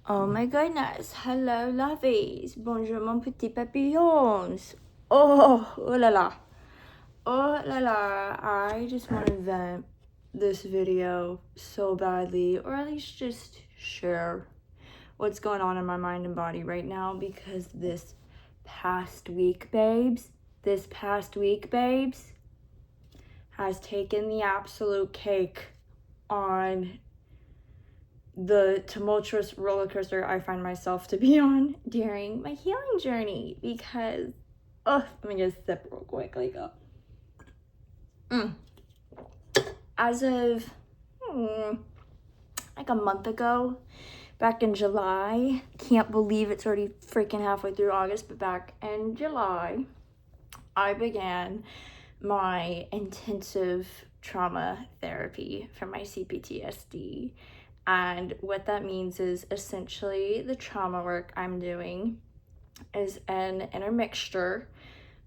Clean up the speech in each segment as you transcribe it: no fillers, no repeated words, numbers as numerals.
Oh my goodness. Hello, lovies. Bonjour, mon petit papillons. Oh la la. Oh la la. I just want to vent this video so badly, or at least just share what's going on in my mind and body right now, because this past week, babes, has taken the absolute cake on the tumultuous roller coaster I find myself to be on during my healing journey. Because, let me get a sip real quick. As of like a month ago, back in July, can't believe it's already freaking halfway through August, but back in July, I began my intensive trauma therapy for my CPTSD. And what that means is essentially the trauma work I'm doing is an intermixture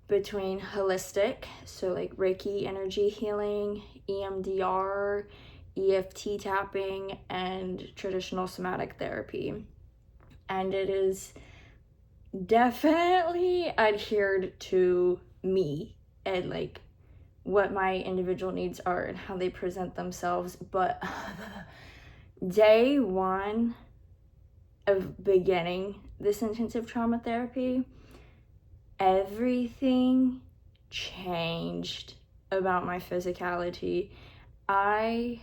between holistic, so like Reiki energy healing, EMDR, EFT tapping, and traditional somatic therapy. And it is definitely adhered to me and like what my individual needs are and how they present themselves. But day one of beginning this intensive trauma therapy, everything changed about my physicality. I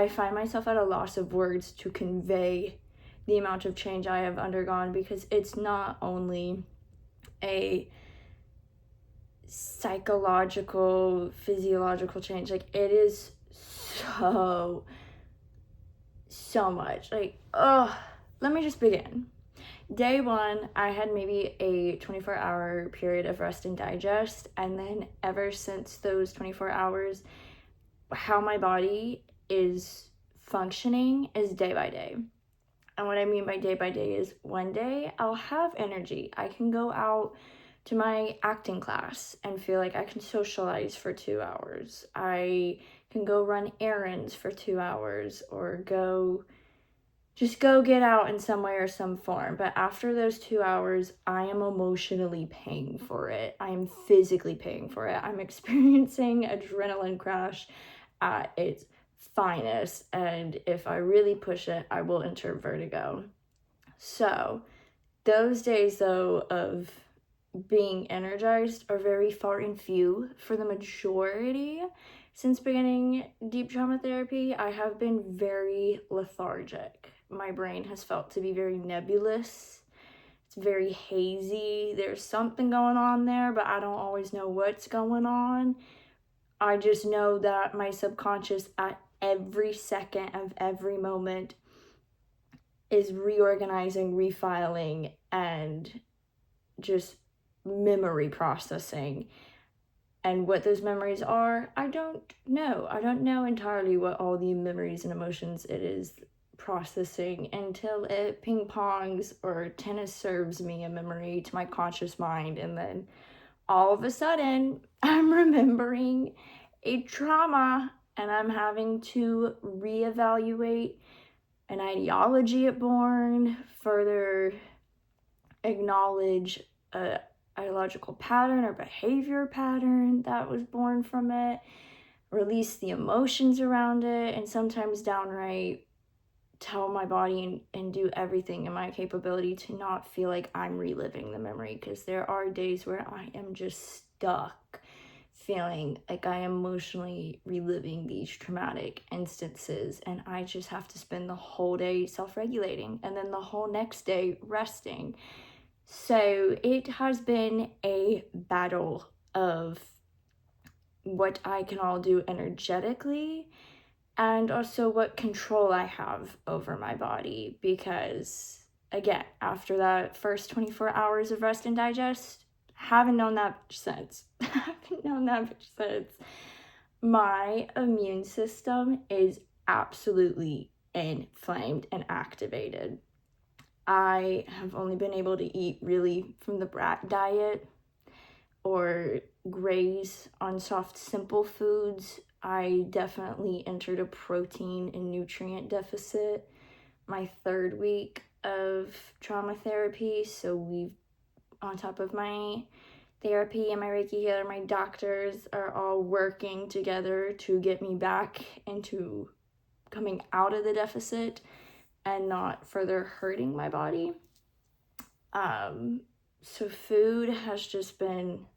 find myself at a loss of words to convey the amount of change I have undergone, because it's not only a psychological, physiological change, like it is so much. Let me just begin. Day one, I had maybe a 24-hour period of rest and digest, and then ever since those 24 hours, how my body is functioning is day by day. And what I mean by day is one day I'll have energy. I can go out to my acting class and feel like I can socialize for 2 hours. I can go run errands for 2 hours, or go get out in some way or some form. But after those 2 hours, I am emotionally paying for it. I am physically paying for it. I'm experiencing adrenaline crash at its finest. And if I really push it, I will enter vertigo. So those days, though, of being energized are very far and few. For the majority, since beginning deep trauma therapy, I have been very lethargic. My brain has felt to be very nebulous. It's very hazy. There's something going on there, but I don't always know what's going on. I just know that my subconscious at every second of every moment is reorganizing, refiling, and just memory processing. And what those memories are, I don't know. I don't know entirely what all the memories and emotions it is processing until it ping pongs or tennis serves me a memory to my conscious mind. And then all of a sudden, I'm remembering a trauma, and I'm having to reevaluate an ideology it born, further acknowledge a ideological pattern or behavior pattern that was born from it, release the emotions around it, and sometimes downright tell my body and do everything in my capability to not feel like I'm reliving the memory, because there are days where I am just stuck feeling like I am emotionally reliving these traumatic instances, and I just have to spend the whole day self-regulating and then the whole next day resting. So it has been a battle of what I can all do energetically, and also what control I have over my body. Because again, after that first 24 hours of rest and digest, haven't known that since. My immune system is absolutely inflamed and activated. I have only been able to eat really from the brat diet or graze on soft, simple foods. I definitely entered a protein and nutrient deficit my 3rd week of trauma therapy. So we've, on top of my therapy and my Reiki healer, my doctors are all working together to get me back into coming out of the deficit and not further hurting my body. So food has just been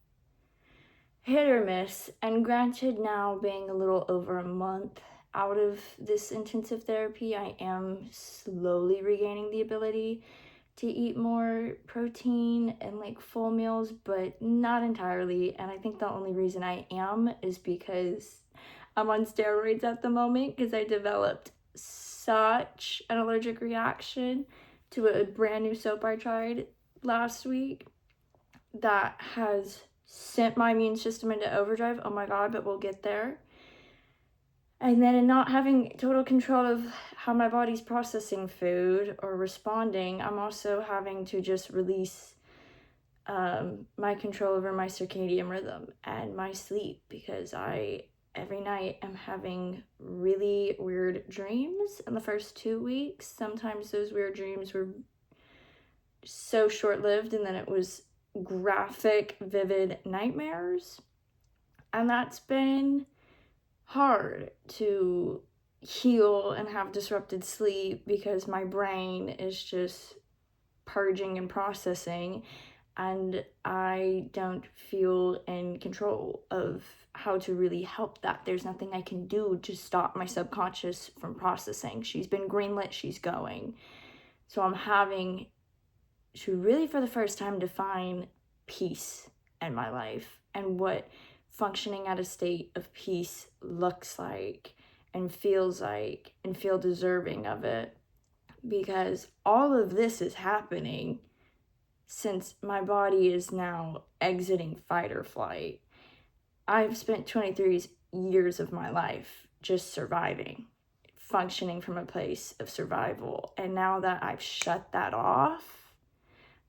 hit or miss, and granted, now being a little over a month out of this intensive therapy, I am slowly regaining the ability to eat more protein and like full meals, but not entirely. And I think the only reason I am is because I'm on steroids at the moment, because I developed such an allergic reaction to a brand new soap I tried last week that has sent my immune system into overdrive. Oh my god, but we'll get there. And then in not having total control of how my body's processing food or responding, I'm also having to just release my control over my circadian rhythm and my sleep, because I every night am having really weird dreams. In the first 2 weeks, sometimes those weird dreams were so short-lived, and then it was graphic, vivid nightmares. And that's been hard to heal and have disrupted sleep, because my brain is just purging and processing, and I don't feel in control of how to really help that. There's nothing I can do to stop my subconscious from processing. She's been greenlit, she's going. So I'm having to really, for the first time, define peace in my life and what functioning at a state of peace looks like and feels like, and feel deserving of it. Because all of this is happening since my body is now exiting fight or flight. I've spent 23 years of my life just surviving, functioning from a place of survival. And now that I've shut that off,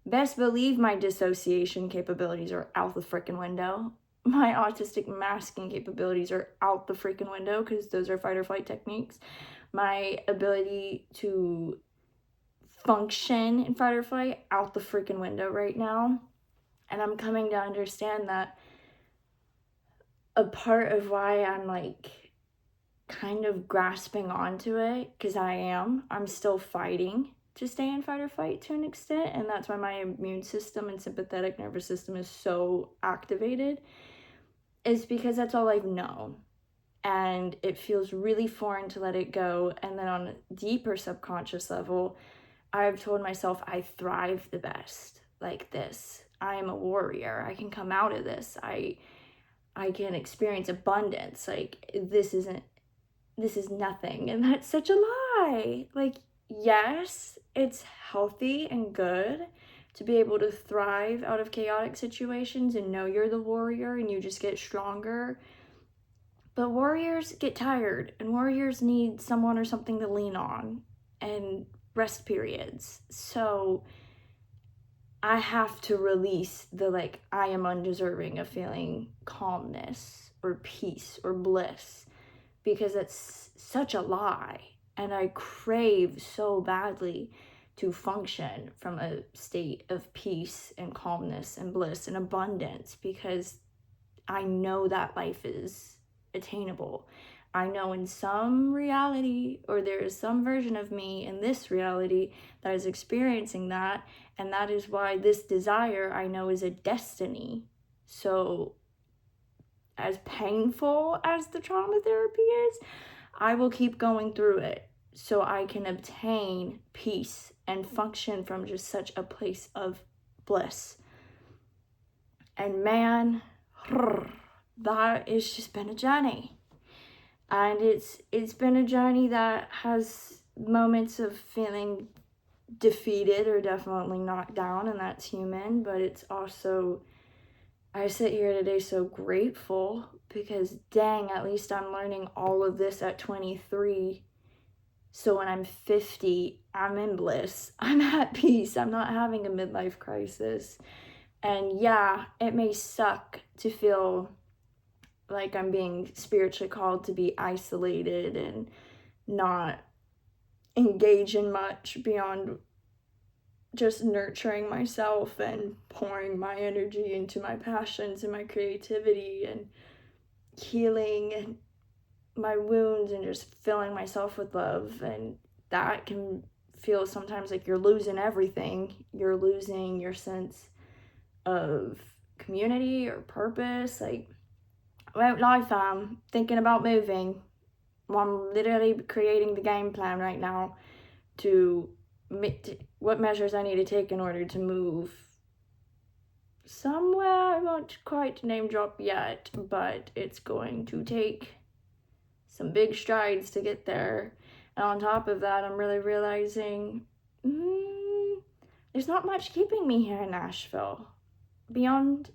best believe my dissociation capabilities are out the freaking window. My autistic masking capabilities are out the freaking window, because those are fight or flight techniques. My ability to function in fight or flight, out the freaking window right now. And I'm coming to understand that a part of why I'm like kind of grasping onto it, because I'm still fighting to stay in fight or flight to an extent, and that's why my immune system and sympathetic nervous system is so activated, is because that's all I've known, and it feels really foreign to let it go. And then on a deeper subconscious level, I've told myself I thrive the best like this. I am a warrior. I can come out of this. I can experience abundance. Like, this is nothing. And that's such a lie. Like, yes, it's healthy and good to be able to thrive out of chaotic situations and know you're the warrior and you just get stronger. But warriors get tired, and warriors need someone or something to lean on and rest periods. So I have to release the like, I am undeserving of feeling calmness or peace or bliss, because it's such a lie. And I crave so badly to function from a state of peace and calmness and bliss and abundance, because I know that life is attainable. I know in some reality, or there is some version of me in this reality that is experiencing that, and that is why this desire I know is a destiny. So as painful as the trauma therapy is, I will keep going through it so I can obtain peace and function from just such a place of bliss. And man, that has just been a journey. And it's been a journey that has moments of feeling defeated or definitely knocked down, and that's human. But it's also, I sit here today so grateful, because dang, at least I'm learning all of this at 23. So when I'm 50, I'm in bliss. I'm at peace. I'm not having a midlife crisis. And yeah, it may suck to feel like I'm being spiritually called to be isolated and not engage in much beyond just nurturing myself and pouring my energy into my passions and my creativity and healing my wounds and just filling myself with love. And that can feel sometimes like you're losing everything. You're losing your sense of community or purpose. Like, well, life, I'm thinking about moving. I'm literally creating the game plan right now to what measures I need to take in order to move somewhere. I won't quite name drop yet, but it's going to take some big strides to get there. And on top of that, I'm really realizing there's not much keeping me here in Nashville beyond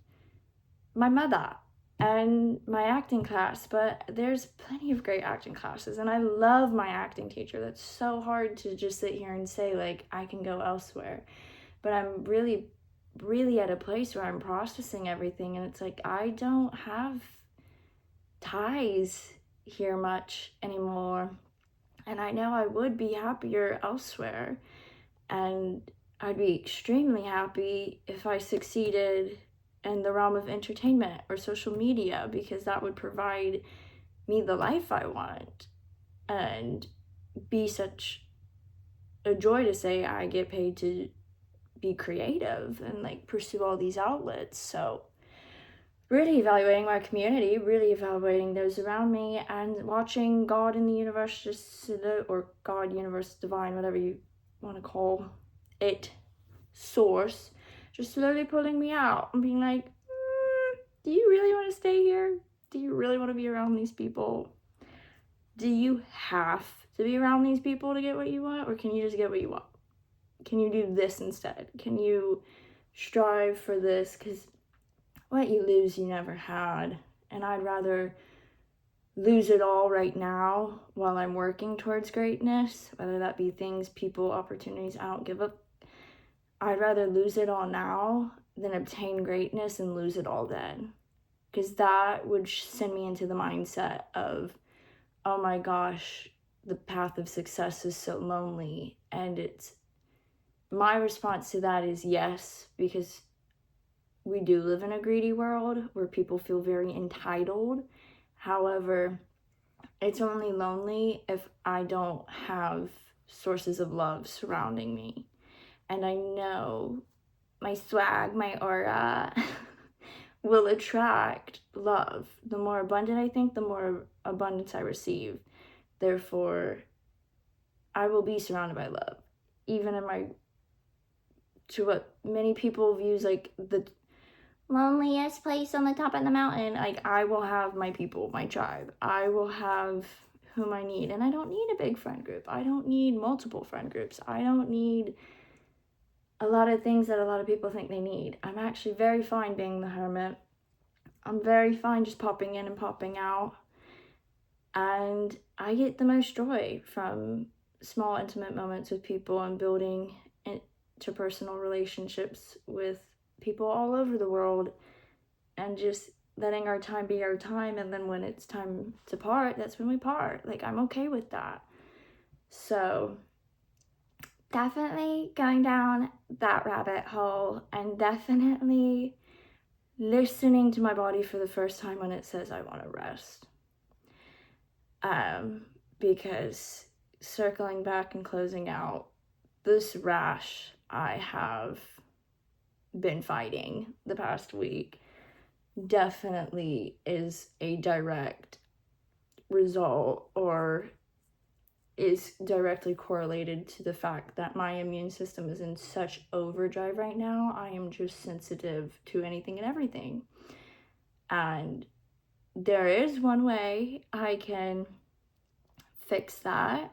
my mother and my acting class, but there's plenty of great acting classes, and I love my acting teacher. That's so hard to just sit here and say, like, I can go elsewhere. But I'm really, really at a place where I'm processing everything, and it's like, I don't have ties here much anymore, and I know I would be happier elsewhere, and I'd be extremely happy if I succeeded in the realm of entertainment or social media, because that would provide me the life I want and be such a joy to say I get paid to be creative and like pursue all these outlets. So really evaluating my community, really evaluating those around me, and watching God in the universe or God, universe, divine, whatever you want to call it, source, just slowly pulling me out and being like, do you really want to stay here? Do you really want to be around these people? Do you have to be around these people to get what you want, or can you just get what you want? Can you do this instead? Can you strive for this? Because what you lose, you never had. And I'd rather lose it all right now while I'm working towards greatness, whether that be things, people, opportunities. I don't give up. I'd rather lose it all now than obtain greatness and lose it all then. Because that would send me into the mindset of, oh my gosh, the path of success is so lonely. And it's, my response to that is yes, because we do live in a greedy world where people feel very entitled. However, it's only lonely if I don't have sources of love surrounding me. And I know my swag, my aura will attract love. The more abundant I think, the more abundance I receive. Therefore, I will be surrounded by love. Even in my, to what many people views like the loneliest place on the top of the mountain, like, I will have my people, my tribe. I will have whom I need. And I don't need a big friend group. I don't need multiple friend groups. I don't need a lot of things that a lot of people think they need. I'm actually very fine being the hermit. I'm very fine just popping in and popping out. And I get the most joy from small, intimate moments with people and building interpersonal relationships with people all over the world, and just letting our time be our time. And then when it's time to part, that's when we part. Like, I'm okay with that. So definitely going down that rabbit hole, and definitely listening to my body for the first time when it says I want to rest. Because circling back and closing out, this rash I have been fighting the past week definitely is a direct result, or is directly correlated to the fact that my immune system is in such overdrive right now. I am just sensitive to anything and everything. And there is one way I can fix that.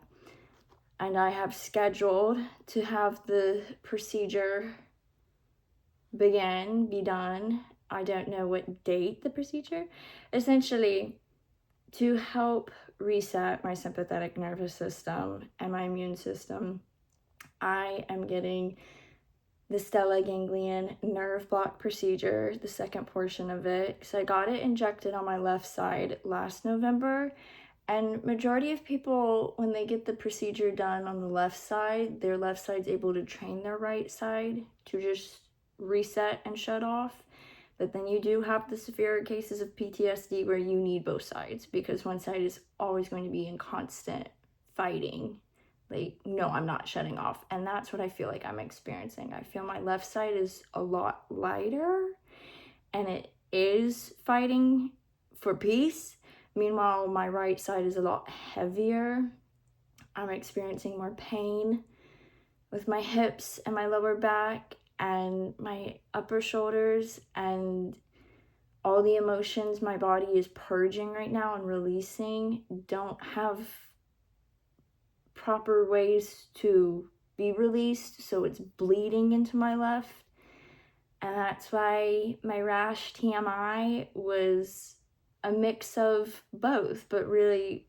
And I have scheduled to have the procedure be done. I don't know what date the procedure. Essentially, to help reset my sympathetic nervous system and my immune system, I am getting the Stella ganglion nerve block procedure, the second portion of it, because I got it injected on my left side last November, And majority of people, when they get the procedure done on the left side, their left side's able to train their right side to just reset and shut off. But then you do have the severe cases of PTSD where you need both sides, because one side is always going to be in constant fighting. Like, no, I'm not shutting off. And that's what I feel like I'm experiencing. I feel my left side is a lot lighter and it is fighting for peace. Meanwhile, my right side is a lot heavier. I'm experiencing more pain with my hips and my lower back and my upper shoulders, and all the emotions my body is purging right now and releasing don't have proper ways to be released, so it's bleeding into my left. And that's why my rash TMI was a mix of both, but really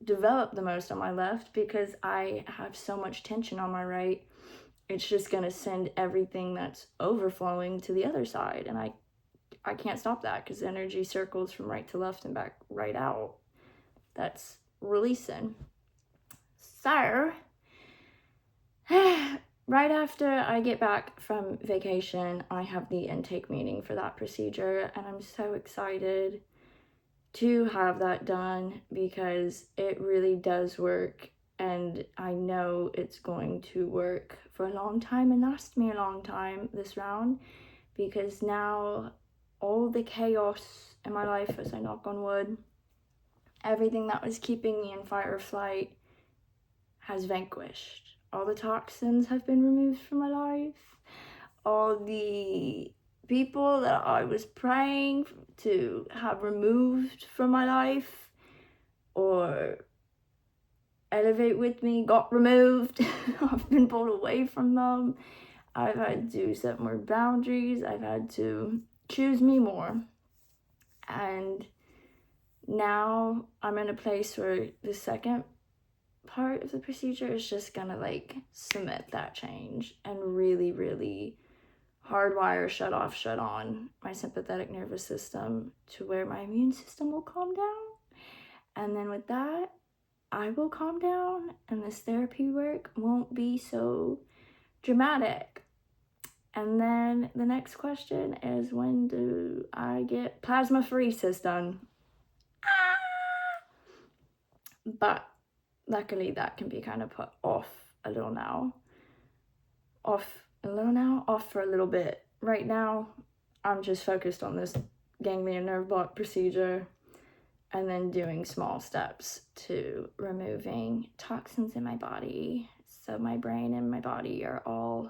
developed the most on my left because I have so much tension on my right. It's just going to send everything that's overflowing to the other side. And I can't stop that because energy circles from right to left and back right out. That's releasing. So, right after I get back from vacation, I have the intake meeting for that procedure, and I'm so excited to have that done because it really does work, and I know it's going to work for a long time and last me a long time this round, because now all the chaos in my life, as I knock on wood, everything that was keeping me in fight or flight has vanquished. All the toxins have been removed from my life. All the people that I was praying to have removed from my life or elevate with me got removed. I've been pulled away from them. I've had to set more boundaries. I've had to choose me more. And now I'm in a place where the second part of the procedure is just gonna like cement that change and really, really hardwire, shut off, shut on my sympathetic nervous system to where my immune system will calm down. And then with that, I will calm down and this therapy work won't be so dramatic. And then the next question is, when do I get plasmapheresis done? But luckily that can be kind of put off a little now. Off for a little bit. Right now, I'm just focused on this ganglion nerve block procedure and then doing small steps to removing toxins in my body so my brain and my body are all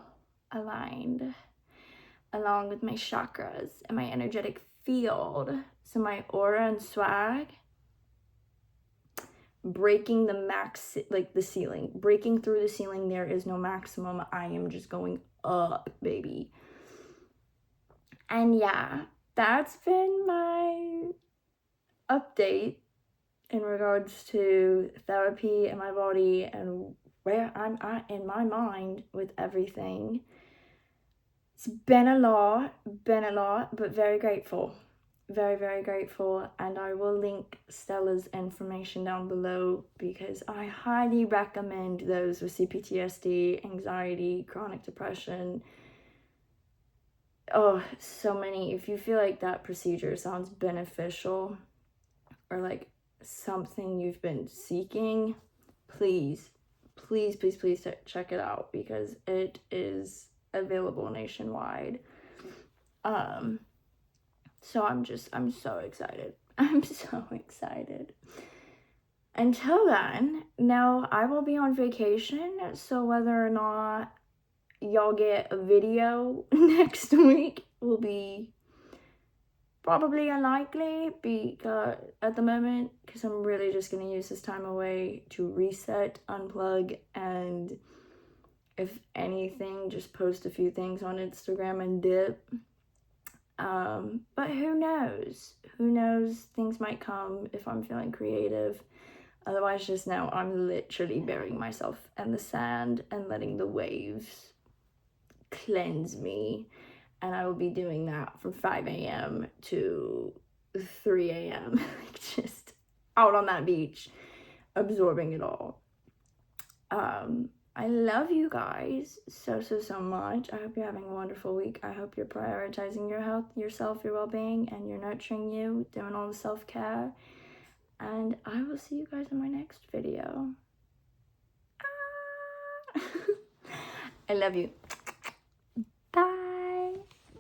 aligned, along with my chakras and my energetic field. So my aura and swag, breaking the max, like the ceiling, breaking through the ceiling. There is no maximum. I am just going up, baby. And yeah, that's been my update in regards to therapy and my body and where I'm at in my mind with everything. It's been a lot, but very grateful. Very, very grateful. And I will link Stella's information down below because I highly recommend those with CPTSD, anxiety, chronic depression. Oh, so many. If you feel like that procedure sounds beneficial or like something you've been seeking, please check it out because it is available nationwide. So I'm so excited. I'm so excited. Until then, now I will be on vacation, so whether or not y'all get a video next week will be probably unlikely because at the moment, because I'm really just going to use this time away to reset, unplug, and if anything, just post a few things on Instagram and dip. But who knows? Things might come if I'm feeling creative. Otherwise, just know I'm literally burying myself in the sand and letting the waves cleanse me. And I will be doing that from 5 a.m. to 3 a.m. just out on that beach. absorbing it all. I love you guys so much. I hope you're having a wonderful week. I hope you're prioritizing your health, yourself, your well-being, and you're nurturing you, doing all the self-care. And I will see you guys in my next video. I love you.